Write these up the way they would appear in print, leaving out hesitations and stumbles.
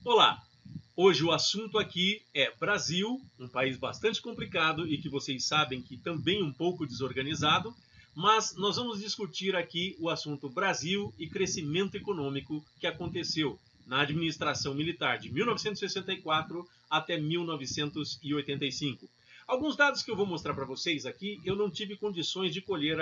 Olá! Hoje o assunto aqui é Brasil, um país bastante complicado e que vocês sabem que também um pouco desorganizado, mas nós vamos discutir aqui o assunto Brasil e crescimento econômico que aconteceu na administração militar de 1964 até 1985. Alguns dados que eu vou mostrar para vocês aqui, eu não tive condições de colher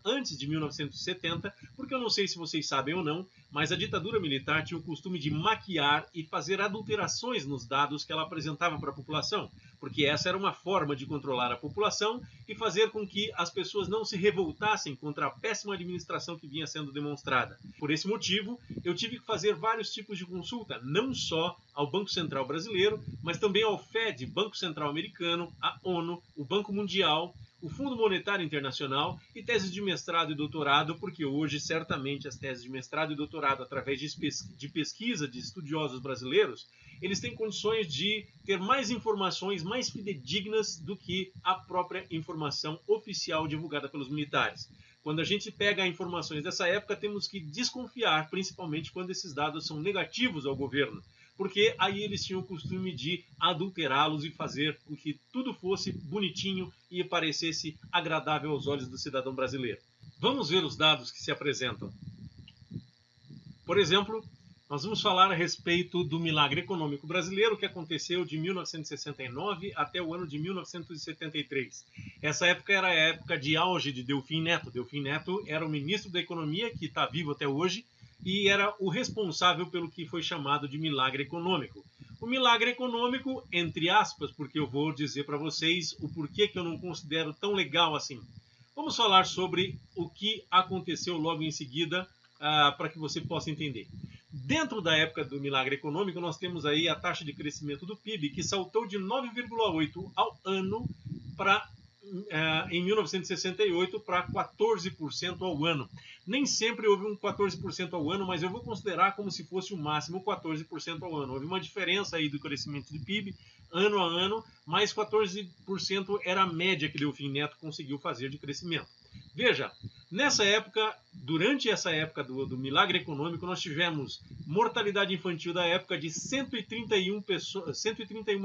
antes de 1970, porque eu não sei se vocês sabem ou não, mas a ditadura militar tinha o costume de maquiar e fazer adulterações nos dados que ela apresentava para a população, porque essa era uma forma de controlar a população e fazer com que as pessoas não se revoltassem contra a péssima administração que vinha sendo demonstrada. Por esse motivo, eu tive que fazer vários tipos de consulta, não só ao Banco Central Brasileiro, mas também ao FED, Banco Central Americano, a ONU, o Banco Mundial, o Fundo Monetário Internacional e teses de mestrado e doutorado, porque hoje certamente as teses de mestrado e doutorado, através de pesquisa de estudiosos brasileiros, eles têm condições de ter mais informações mais fidedignas do que a própria informação oficial divulgada pelos militares. Quando a gente pega informações dessa época, temos que desconfiar, principalmente quando esses dados são negativos ao governo, porque aí eles tinham o costume de adulterá-los e fazer com que tudo fosse bonitinho e parecesse agradável aos olhos do cidadão brasileiro. Vamos ver os dados que se apresentam. Por exemplo, nós vamos falar a respeito do milagre econômico brasileiro que aconteceu de 1969 até o ano de 1973. Essa época era a época de auge de Delfim Neto. Delfim Neto era o ministro da Economia, que está vivo até hoje, e era o responsável pelo que foi chamado de milagre econômico. O milagre econômico, entre aspas, porque eu vou dizer para vocês o porquê que eu não considero tão legal assim. Vamos falar sobre o que aconteceu logo em seguida, para que você possa entender. Dentro da época do milagre econômico, nós temos aí a taxa de crescimento do PIB, que saltou de 9,8% ao ano em 1968 para 14% ao ano. Nem sempre houve um 14% ao ano, mas eu vou considerar como se fosse o máximo 14% ao ano. Houve uma diferença aí do crescimento de PIB ano a ano, mas 14% era a média que Delfim Neto conseguiu fazer de crescimento. Veja, nessa época, durante essa época do milagre econômico, nós tivemos mortalidade infantil da época de 131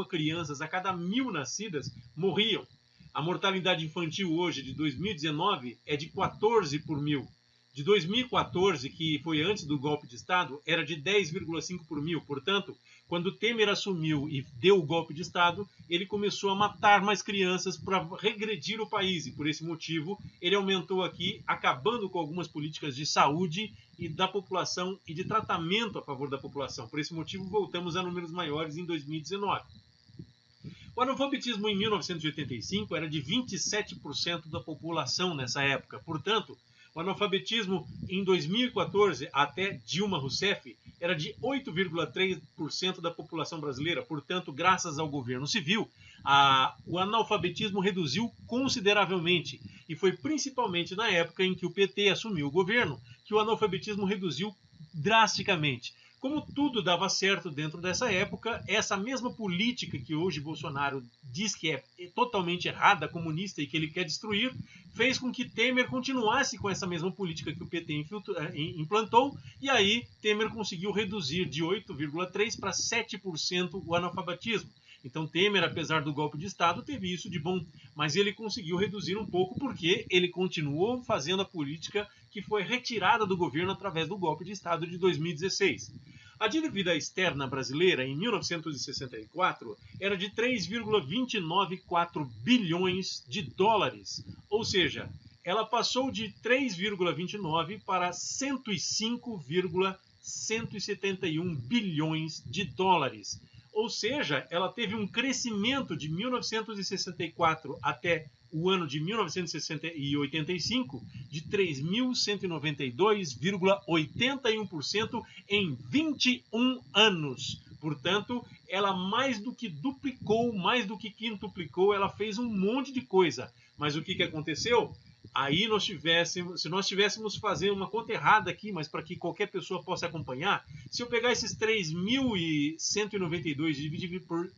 crianças a cada 1.000 nascidas morriam. A mortalidade infantil hoje, de 2019, é de 14 por 1.000. De 2014, que foi antes do golpe de Estado, era de 10,5 por 1.000. Portanto, quando Temer assumiu e deu o golpe de Estado, ele começou a matar mais crianças para regredir o país. E por esse motivo, ele aumentou aqui, acabando com algumas políticas de saúde e da população e de tratamento a favor da população. Por esse motivo, voltamos a números maiores em 2019. O analfabetismo em 1985 era de 27% da população nessa época. Portanto, o analfabetismo em 2014, até Dilma Rousseff, era de 8,3% da população brasileira. Portanto, graças ao governo civil, o analfabetismo reduziu consideravelmente. E foi principalmente na época em que o PT assumiu o governo que o analfabetismo reduziu drasticamente. Como tudo dava certo dentro dessa época, essa mesma política que hoje Bolsonaro diz que é totalmente errada, comunista e que ele quer destruir, fez com que Temer continuasse com essa mesma política que o PT implantou, e aí Temer conseguiu reduzir de 8,3% para 7% o analfabetismo. Então Temer, apesar do golpe de Estado, teve isso de bom, mas ele conseguiu reduzir um pouco porque ele continuou fazendo a política que foi retirada do governo através do golpe de Estado de 2016. A dívida externa brasileira, em 1964, era de 3,294 bilhões de dólares, ou seja, ela passou de 3,29 para 105,171 bilhões de dólares. Ou seja, ela teve um crescimento de 1964 até o ano de 1985 de 3.192,81% em 21 anos. Portanto, ela mais do que duplicou, mais do que quintuplicou, ela fez um monte de coisa. Mas o que aconteceu? aí se nós tivéssemos fazer uma conta errada aqui, mas para que qualquer pessoa possa acompanhar, se eu pegar esses 3.192 e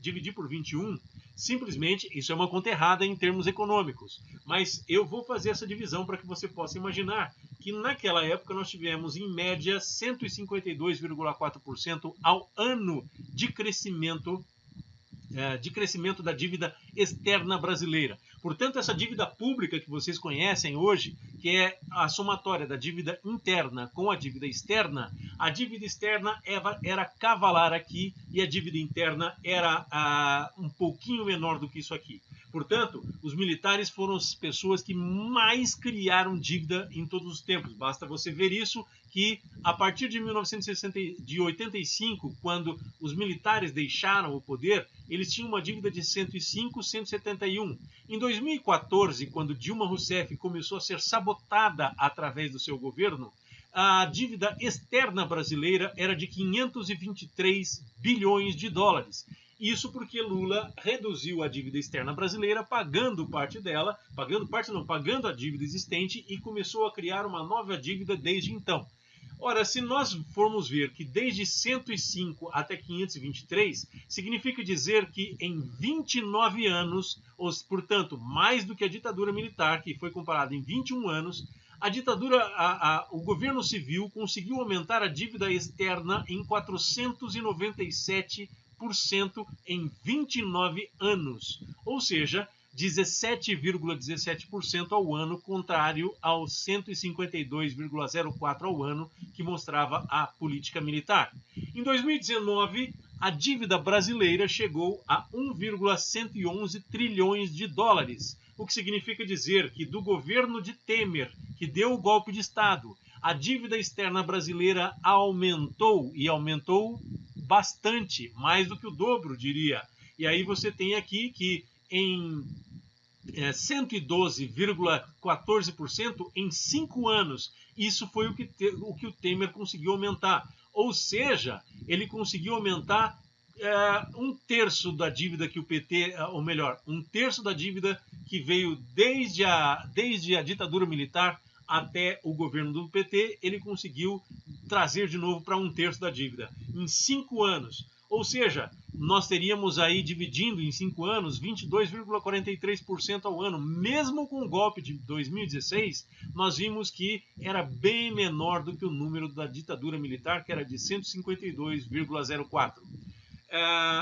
dividir por 21, simplesmente isso é uma conta errada em termos econômicos. Mas eu vou fazer essa divisão para que você possa imaginar que naquela época nós tivemos em média 152,4% ao ano de crescimento da dívida externa brasileira. Portanto, essa dívida pública que vocês conhecem hoje, que é a somatória da dívida interna com a dívida externa, a dívida externa era cavalar aqui e a dívida interna era um pouquinho menor do que isso aqui. Portanto, os militares foram as pessoas que mais criaram dívida em todos os tempos. Basta você ver isso, que a partir de 1985, quando os militares deixaram o poder, eles tinham uma dívida de 105, 171. Em 2014, quando Dilma Rousseff começou a ser sabotada através do seu governo, a dívida externa brasileira era de 523 bilhões de dólares. Isso porque Lula reduziu a dívida externa brasileira, pagando a dívida existente e começou a criar uma nova dívida desde então. Ora, se nós formos ver que desde 105 até 523, significa dizer que em 29 anos, portanto, mais do que a ditadura militar, que foi comparada em 21 anos, o governo civil conseguiu aumentar a dívida externa em 497% em 29 anos, ou seja, 17,17% ao ano, contrário aos 152,04% ao ano que mostrava a política militar. Em 2019, a dívida brasileira chegou a 1,111 trilhões de dólares, o que significa dizer que do governo de Temer, que deu o golpe de Estado, a dívida externa brasileira aumentou, e aumentou bastante, mais do que o dobro, diria. E aí você tem aqui que em 112,14% em 5 anos. Isso foi o que o Temer conseguiu aumentar. Ou seja, ele conseguiu aumentar um terço da dívida que o PT, ou melhor, um terço da dívida que veio desde a ditadura militar até o governo do PT, ele conseguiu trazer de novo para um terço da dívida em 5 anos. Ou seja, nós teríamos aí, dividindo em 5 anos, 22,43% ao ano. Mesmo com o golpe de 2016, nós vimos que era bem menor do que o número da ditadura militar, que era de 152,04%.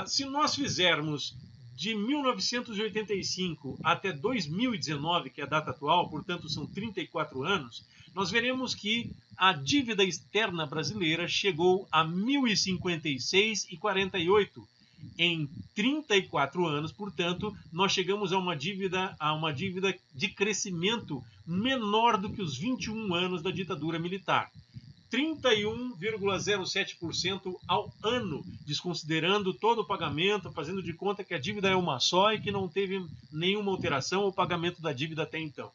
Se nós fizermos de 1985 até 2019, que é a data atual, portanto são 34 anos, nós veremos que a dívida externa brasileira chegou a 1.056,48. Em 34 anos, portanto, nós chegamos a uma dívida de crescimento menor do que os 21 anos da ditadura militar. 31,07% ao ano, desconsiderando todo o pagamento, fazendo de conta que a dívida é uma só e que não teve nenhuma alteração o pagamento da dívida até então.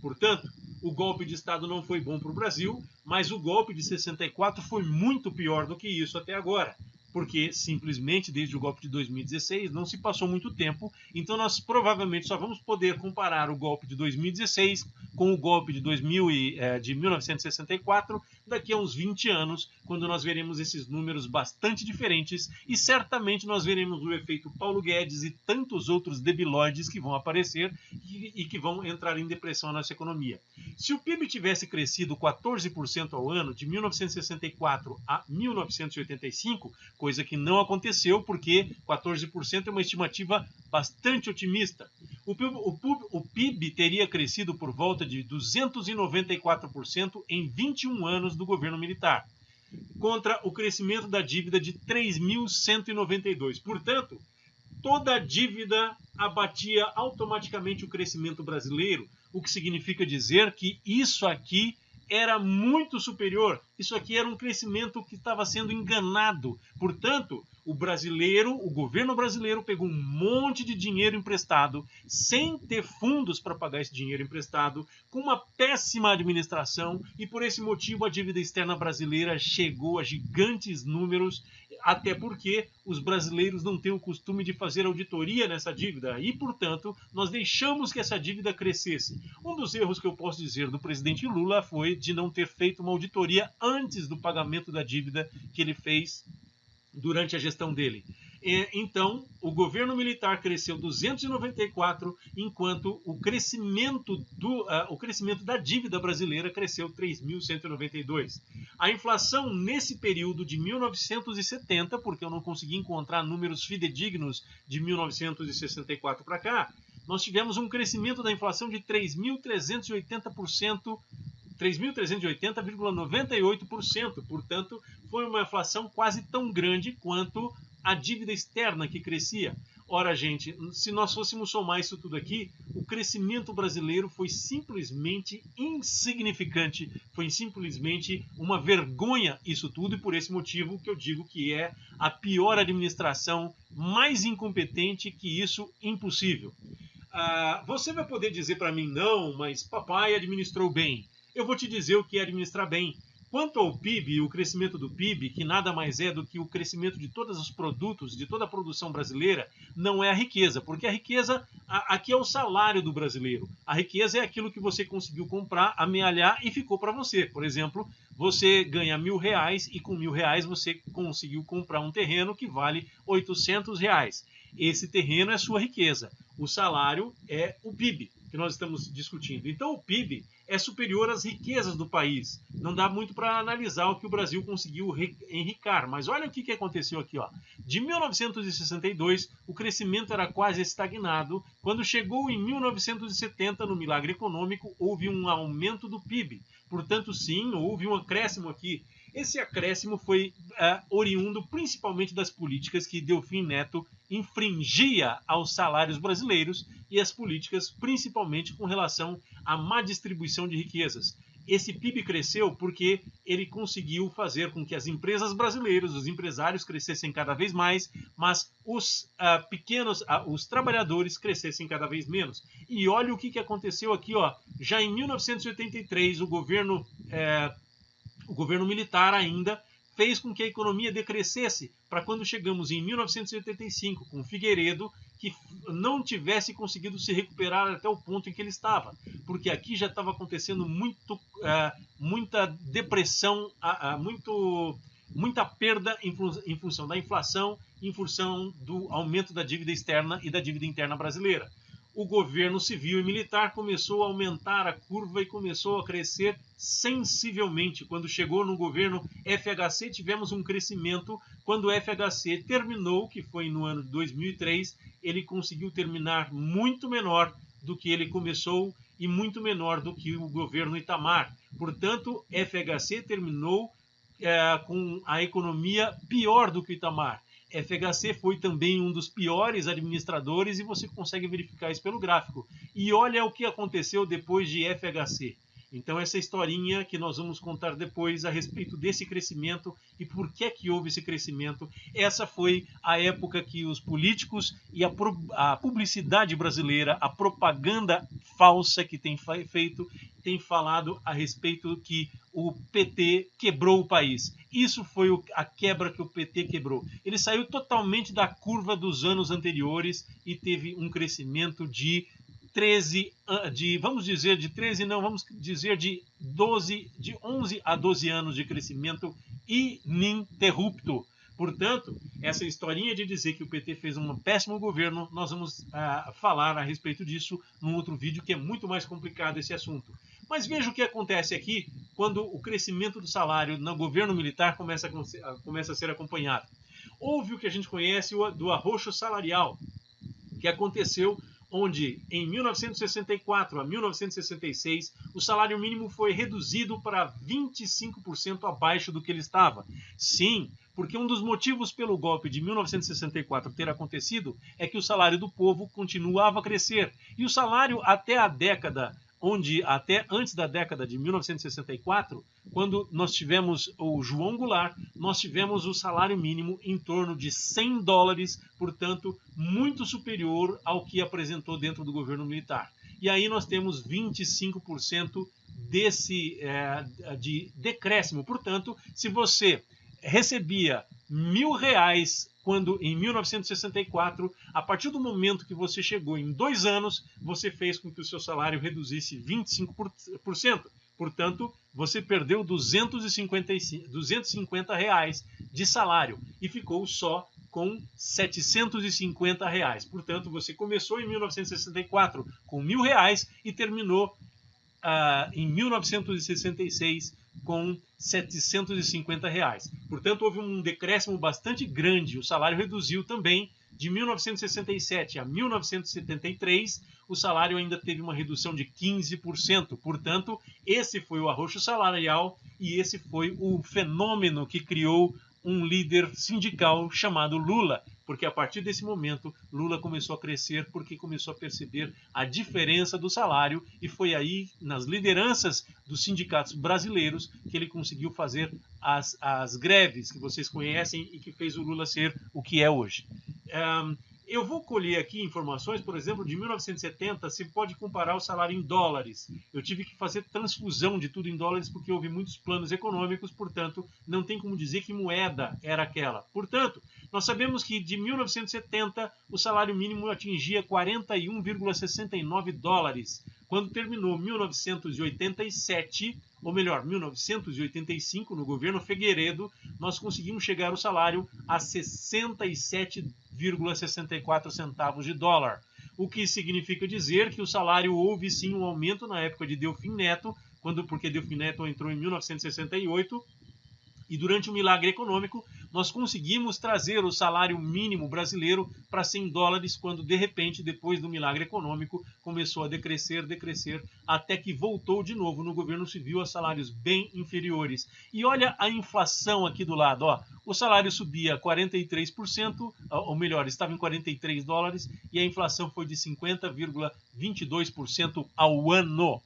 Portanto, o golpe de Estado não foi bom para o Brasil, mas o golpe de 64 foi muito pior do que isso até agora, porque simplesmente desde o golpe de 2016 não se passou muito tempo, então nós provavelmente só vamos poder comparar o golpe de 2016 com o golpe de 1964 daqui a uns 20 anos, quando nós veremos esses números bastante diferentes e certamente nós veremos o efeito Paulo Guedes e tantos outros debilóides que vão aparecer e que vão entrar em depressão na nossa economia. Se o PIB tivesse crescido 14% ao ano de 1964 a 1985, coisa que não aconteceu porque 14% é uma estimativa bastante otimista. O PIB teria crescido por volta de 294% em 21 anos do governo militar, contra o crescimento da dívida de 3.192. Portanto, toda a dívida abatia automaticamente o crescimento brasileiro, o que significa dizer que isso aqui era muito superior. Isso aqui era um crescimento que estava sendo enganado. Portanto, o governo brasileiro pegou um monte de dinheiro emprestado, sem ter fundos para pagar esse dinheiro emprestado, com uma péssima administração, e por esse motivo a dívida externa brasileira chegou a gigantes números, até porque os brasileiros não têm o costume de fazer auditoria nessa dívida e, portanto, nós deixamos que essa dívida crescesse. Um dos erros que eu posso dizer do presidente Lula foi de não ter feito uma auditoria antes do pagamento da dívida que ele fez durante a gestão dele. Então, o governo militar cresceu 294, enquanto o crescimento da dívida brasileira cresceu 3.192. A inflação nesse período de 1970, porque eu não consegui encontrar números fidedignos de 1964 para cá, nós tivemos um crescimento da inflação de 3.380%, 3.380,98%. Portanto, foi uma inflação quase tão grande quanto a dívida externa que crescia. Ora, gente, se nós fôssemos somar isso tudo aqui, o crescimento brasileiro foi simplesmente insignificante, foi simplesmente uma vergonha isso tudo, e por esse motivo que eu digo que é a pior administração, mais incompetente que isso, impossível. Você vai poder dizer para mim, não, mas papai administrou bem. Eu vou te dizer o que é administrar bem. Quanto ao PIB, o crescimento do PIB, que nada mais é do que o crescimento de todos os produtos, de toda a produção brasileira, não é a riqueza, porque a riqueza, aqui é o salário do brasileiro. A riqueza é aquilo que você conseguiu comprar, amealhar e ficou para você. Por exemplo, você ganha R$1.000 e com R$1.000 você conseguiu comprar um terreno que vale R$800. Esse terreno é sua riqueza. O salário é o PIB que nós estamos discutindo. Então o PIB é superior às riquezas do país. Não dá muito para analisar o que o Brasil conseguiu enricar, mas olha o que aconteceu aqui. Ó. De 1962, o crescimento era quase estagnado. Quando chegou em 1970, no milagre econômico, houve um aumento do PIB. Portanto, sim, houve um acréscimo aqui. Esse acréscimo foi oriundo principalmente das políticas que Delfim Neto infringia aos salários brasileiros e as políticas principalmente com relação à má distribuição de riquezas. Esse PIB cresceu porque ele conseguiu fazer com que as empresas brasileiras, os empresários crescessem cada vez mais, mas os os trabalhadores crescessem cada vez menos. E olha o que aconteceu aqui, ó. Já em 1983, o governo militar ainda fez com que a economia decrescesse para quando chegamos em 1985 com Figueiredo, que não tivesse conseguido se recuperar até o ponto em que ele estava, porque aqui já estava acontecendo muita depressão, muita perda em função da inflação, em função do aumento da dívida externa e da dívida interna brasileira. O governo civil e militar começou a aumentar a curva e começou a crescer sensivelmente. Quando chegou no governo FHC, tivemos um crescimento. Quando o FHC terminou, que foi no ano de 2003, ele conseguiu terminar muito menor do que ele começou e muito menor do que o governo Itamar. Portanto, FHC terminou com a economia pior do que o Itamar. FHC foi também um dos piores administradores e você consegue verificar isso pelo gráfico. E olha o que aconteceu depois de FHC. Então essa historinha que nós vamos contar depois a respeito desse crescimento e por que houve esse crescimento. Essa foi a época que os políticos e a publicidade brasileira, a propaganda falsa que tem feito, tem falado a respeito que o PT quebrou o país. Isso foi a quebra que o PT quebrou. Ele saiu totalmente da curva dos anos anteriores e teve um crescimento de 11 a 12 anos de crescimento ininterrupto. Portanto, essa historinha de dizer que o PT fez um péssimo governo, nós vamos falar a respeito disso num outro vídeo que é muito mais complicado esse assunto. Mas veja o que acontece aqui quando o crescimento do salário no governo militar começa a ser acompanhado. Houve o que a gente conhece do arroxo salarial, que aconteceu onde em 1964 a 1966 o salário mínimo foi reduzido para 25% abaixo do que ele estava. Sim, porque um dos motivos pelo golpe de 1964 ter acontecido é que o salário do povo continuava a crescer. E o salário até antes da década de 1964, quando nós tivemos o João Goulart, nós tivemos o salário mínimo em torno de $100, portanto, muito superior ao que apresentou dentro do governo militar. E aí nós temos 25% de decréscimo. Portanto, se você recebia R$ 1.000, quando em 1964, a partir do momento que você chegou em 2 anos, você fez com que o seu salário reduzisse 25%. Portanto, você perdeu R$ 250 de salário e ficou só com R$ 750. Portanto, você começou em 1964 com R$ 1.000 e terminou em 1966 com R$ 750. Portanto, houve um decréscimo bastante grande. O salário reduziu também. De 1967 a 1973, o salário ainda teve uma redução de 15%. Portanto, esse foi o arroxo salarial e esse foi o fenômeno que criou um líder sindical chamado Lula, porque a partir desse momento Lula começou a crescer porque começou a perceber a diferença do salário e foi aí, nas lideranças dos sindicatos brasileiros, que ele conseguiu fazer as greves que vocês conhecem e que fez o Lula ser o que é hoje. Eu vou colher aqui informações, por exemplo, de 1970, se pode comparar o salário em dólares. Eu tive que fazer transfusão de tudo em dólares porque houve muitos planos econômicos, portanto, não tem como dizer que moeda era aquela. Portanto, nós sabemos que de 1970 o salário mínimo atingia 41,69 dólares. Quando terminou 1987, ou melhor, 1985, no governo Figueiredo, nós conseguimos chegar o salário a 67,64 centavos de dólar. O que significa dizer que o salário houve sim um aumento na época de Delfim Neto, porque Delfim Neto entrou em 1968, e durante o milagre econômico, nós conseguimos trazer o salário mínimo brasileiro para 100 dólares, quando de repente, depois do milagre econômico, começou a decrescer, até que voltou de novo no governo civil a salários bem inferiores. E olha a inflação aqui do lado, ó. O salário subia 43%, ou melhor, estava em 43 dólares, e a inflação foi de 50,22% ao ano.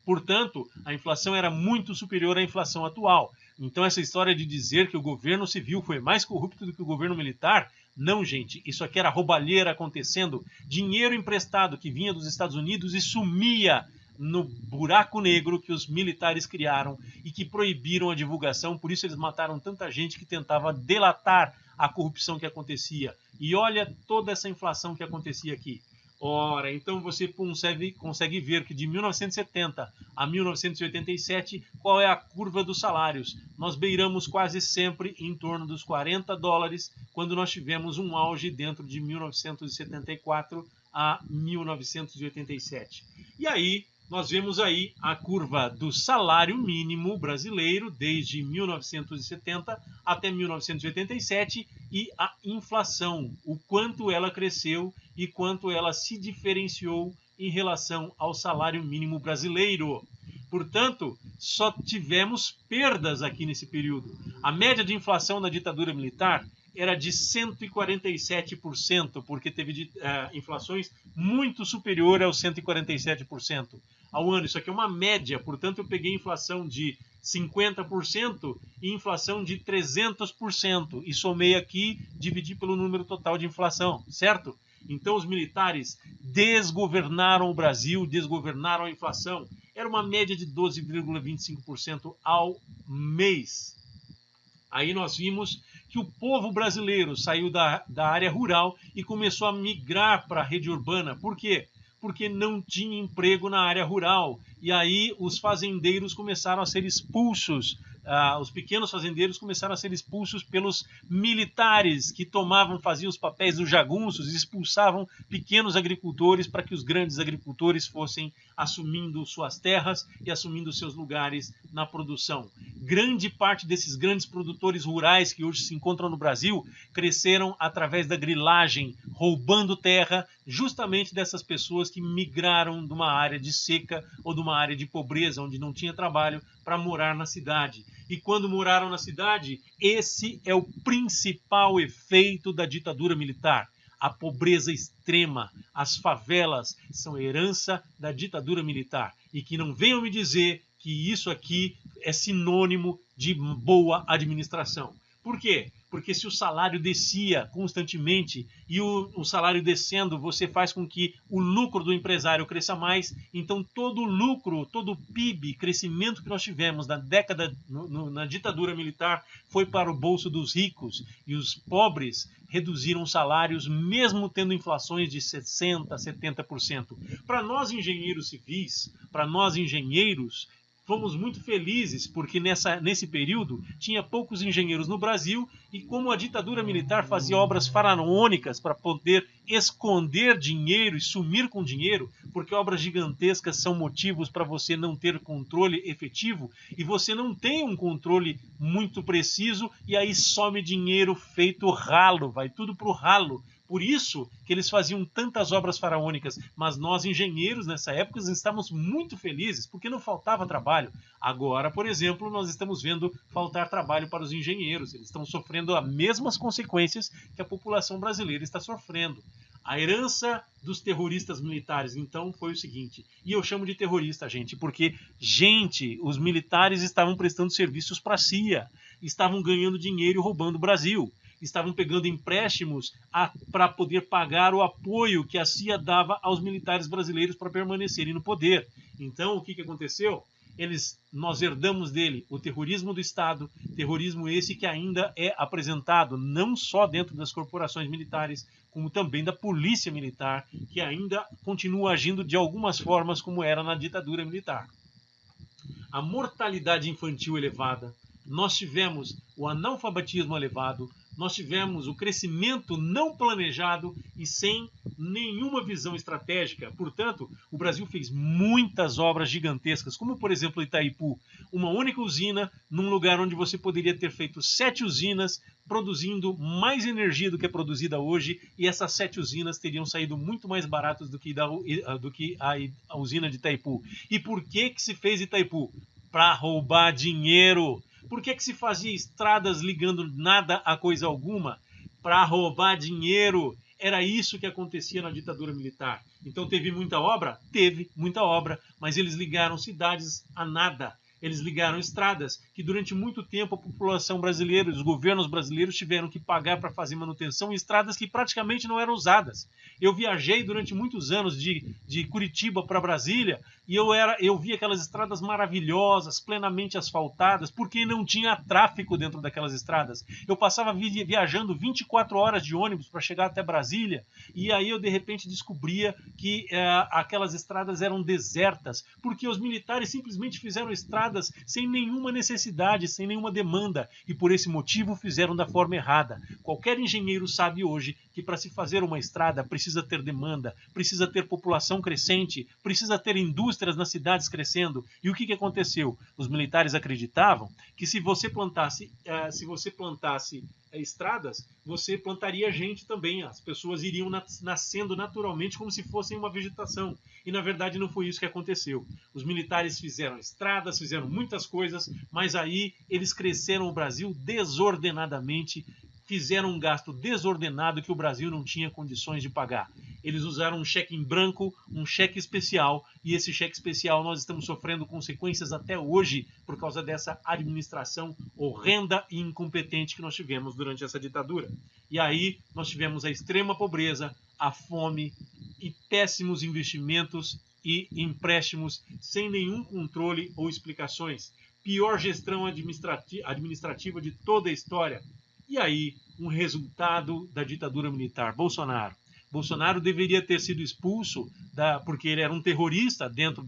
Portanto, a inflação era muito superior à inflação atual. Então, essa história de dizer que o governo civil foi mais corrupto do que o governo militar, não, gente. Isso aqui era roubalheira acontecendo. Dinheiro emprestado que vinha dos Estados Unidos e sumia no buraco negro que os militares criaram e que proibiram a divulgação. Por isso eles mataram tanta gente que tentava delatar a corrupção que acontecia. E olha toda essa inflação que acontecia aqui. Ora, então você consegue ver que de 1970 a 1987, qual é a curva dos salários? Nós beiramos quase sempre em torno dos 40 dólares, quando nós tivemos um auge dentro de 1974 a 1987. E aí, nós vemos aí a curva do salário mínimo brasileiro desde 1970 até 1987 e a inflação, o quanto ela cresceu e quanto ela se diferenciou em relação ao salário mínimo brasileiro. Portanto, só tivemos perdas aqui nesse período. A média de inflação na ditadura militar era de 147%, porque teve inflações muito superior aos 147% ao ano. Isso aqui é uma média, portanto eu peguei inflação de 50% e inflação de 300% e somei aqui, dividi pelo número total de inflação, certo? Então os militares desgovernaram o Brasil, desgovernaram a inflação. Era uma média de 12,25% ao mês. Aí nós vimos que o povo brasileiro saiu da área rural e começou a migrar para a rede urbana. Por quê? Porque não tinha emprego na área rural. E aí os fazendeiros começaram a ser expulsos. Os pequenos fazendeiros começaram a ser expulsos pelos militares que faziam os papéis dos jagunços e expulsavam pequenos agricultores para que os grandes agricultores fossem assumindo suas terras e assumindo seus lugares na produção. Grande parte desses grandes produtores rurais que hoje se encontram no Brasil cresceram através da grilagem, roubando terra justamente dessas pessoas que migraram de uma área de seca ou de uma área de pobreza, onde não tinha trabalho, para morar na cidade. E quando moraram na cidade, esse é o principal efeito da ditadura militar. A pobreza extrema, as favelas são herança da ditadura militar. E que não venham me dizer que isso aqui é sinônimo de boa administração. Por quê? porque se o salário descia constantemente e o salário descendo, você faz com que o lucro do empresário cresça mais, então todo o lucro, todo o PIB, crescimento que nós tivemos na década, na ditadura militar, foi para o bolso dos ricos, e os pobres reduziram salários mesmo tendo inflações de 60%, 70%. Para nós engenheiros civis, para nós engenheiros, fomos muito felizes porque nesse período tinha poucos engenheiros no Brasil, e como a ditadura militar fazia obras faraônicas para poder esconder dinheiro e sumir com dinheiro, porque obras gigantescas são motivos para você não ter controle efetivo, e você não tem um controle muito preciso, e aí some dinheiro feito ralo, vai tudo para o ralo. Por isso que eles faziam tantas obras faraônicas, mas nós engenheiros nessa época estávamos muito felizes porque não faltava trabalho. Agora, por exemplo, nós estamos vendo faltar trabalho para os engenheiros. Eles estão sofrendo as mesmas consequências que a população brasileira está sofrendo. A herança dos terroristas militares, então, foi o seguinte, e eu chamo de terrorista, gente, porque, os militares estavam prestando serviços para a CIA, estavam ganhando dinheiro e roubando o Brasil. Estavam pegando empréstimos para poder pagar o apoio que a CIA dava aos militares brasileiros para permanecerem no poder. Então, o que aconteceu? Nós herdamos dele o terrorismo do Estado, terrorismo esse que ainda é apresentado não só dentro das corporações militares, como também da polícia militar, que ainda continua agindo de algumas formas como era na ditadura militar. A mortalidade infantil elevada, nós tivemos o analfabetismo elevado, nós tivemos o crescimento não planejado e sem nenhuma visão estratégica. Portanto, o Brasil fez muitas obras gigantescas, como por exemplo Itaipu, uma única usina num lugar onde você poderia ter feito 7 usinas produzindo mais energia do que é produzida hoje, e essas 7 usinas teriam saído muito mais baratas do que a usina de Itaipu. E por que se fez Itaipu? Para roubar dinheiro. Por que se fazia estradas ligando nada a coisa alguma? Para roubar dinheiro. Era isso que acontecia na ditadura militar. Então teve muita obra? Teve muita obra, mas eles ligaram cidades a nada. Eles ligaram estradas que durante muito tempo a população brasileira, os governos brasileiros tiveram que pagar para fazer manutenção em estradas que praticamente não eram usadas. Eu viajei durante muitos anos de Curitiba para Brasília e eu vi aquelas estradas maravilhosas, plenamente asfaltadas, porque não tinha tráfego dentro daquelas estradas. Eu passava viajando 24 horas de ônibus para chegar até Brasília, e aí eu de repente descobria que aquelas estradas eram desertas, porque os militares simplesmente fizeram estradas sem nenhuma necessidade, sem nenhuma demanda, e por esse motivo fizeram da forma errada. Qualquer engenheiro sabe hoje que para se fazer uma estrada precisa ter demanda, precisa ter população crescente, precisa ter indústrias nas cidades crescendo. E o que aconteceu? Os militares acreditavam que se você plantasse estradas, você plantaria gente também. As pessoas iriam nascendo naturalmente como se fossem uma vegetação. E na verdade não foi isso que aconteceu. Os militares fizeram estradas, fizeram muitas coisas, mas aí eles cresceram o Brasil desordenadamente, fizeram um gasto desordenado que o Brasil não tinha condições de pagar. Eles usaram um cheque em branco, um cheque especial, e esse cheque especial nós estamos sofrendo consequências até hoje por causa dessa administração horrenda e incompetente que nós tivemos durante essa ditadura. E aí nós tivemos a extrema pobreza, a fome e péssimos investimentos e empréstimos sem nenhum controle ou explicações. Pior gestão administrativa de toda a história. E aí, um resultado da ditadura militar, Bolsonaro. Bolsonaro deveria ter sido expulso porque ele era um terrorista dentro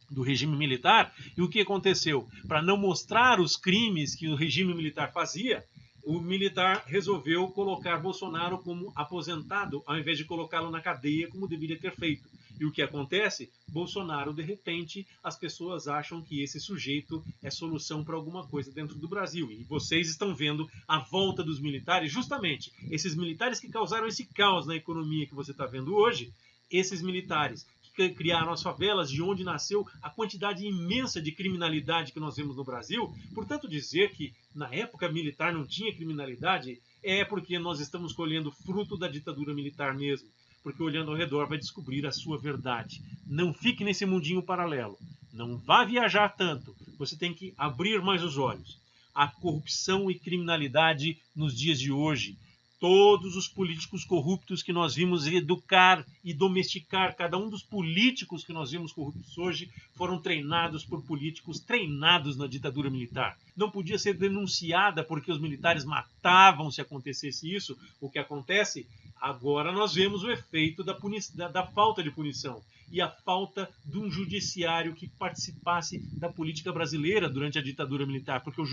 do regime militar. E o que aconteceu? Para não mostrar os crimes que o regime militar fazia, o militar resolveu colocar Bolsonaro como aposentado, ao invés de colocá-lo na cadeia, como deveria ter feito. E o que acontece? Bolsonaro, de repente, as pessoas acham que esse sujeito é solução para alguma coisa dentro do Brasil. E vocês estão vendo a volta dos militares, justamente esses militares que causaram esse caos na economia que você está vendo hoje, esses militares que criaram as favelas, de onde nasceu a quantidade imensa de criminalidade que nós vemos no Brasil. Portanto, dizer que na época militar não tinha criminalidade é porque nós estamos colhendo fruto da ditadura militar mesmo. Porque olhando ao redor vai descobrir a sua verdade. Não fique nesse mundinho paralelo. Não vá viajar tanto. Você tem que abrir mais os olhos. a corrupção e criminalidade nos dias de hoje. Todos os políticos corruptos que nós vimos educar e domesticar, cada um dos políticos que nós vimos corruptos hoje, foram treinados por políticos treinados na ditadura militar. Não podia ser denunciada porque os militares matavam se acontecesse isso. O que acontece? Agora nós vemos o efeito da falta de punição e a falta de um judiciário que participasse da política brasileira durante a ditadura militar, porque o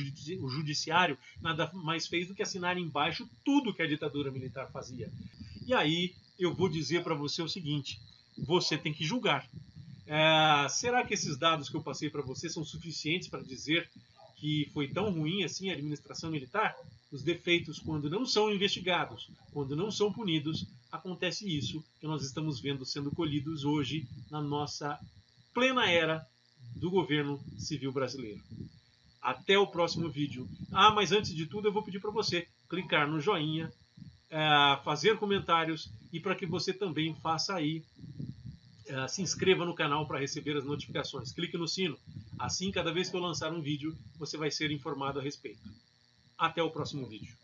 judiciário nada mais fez do que assinar embaixo tudo que a ditadura militar fazia. E aí eu vou dizer para você o seguinte: você tem que julgar. Será que esses dados que eu passei para você são suficientes para dizer que foi tão ruim assim a administração militar? Os defeitos, quando não são investigados, quando não são punidos, acontece isso que nós estamos vendo sendo colhidos hoje na nossa plena era do governo civil brasileiro. Até o próximo vídeo. Mas antes de tudo eu vou pedir para você clicar no joinha, fazer comentários e para que você também faça aí, se inscreva no canal para receber as notificações. Clique no sino. Assim, cada vez que eu lançar um vídeo, você vai ser informado a respeito. Até o próximo vídeo.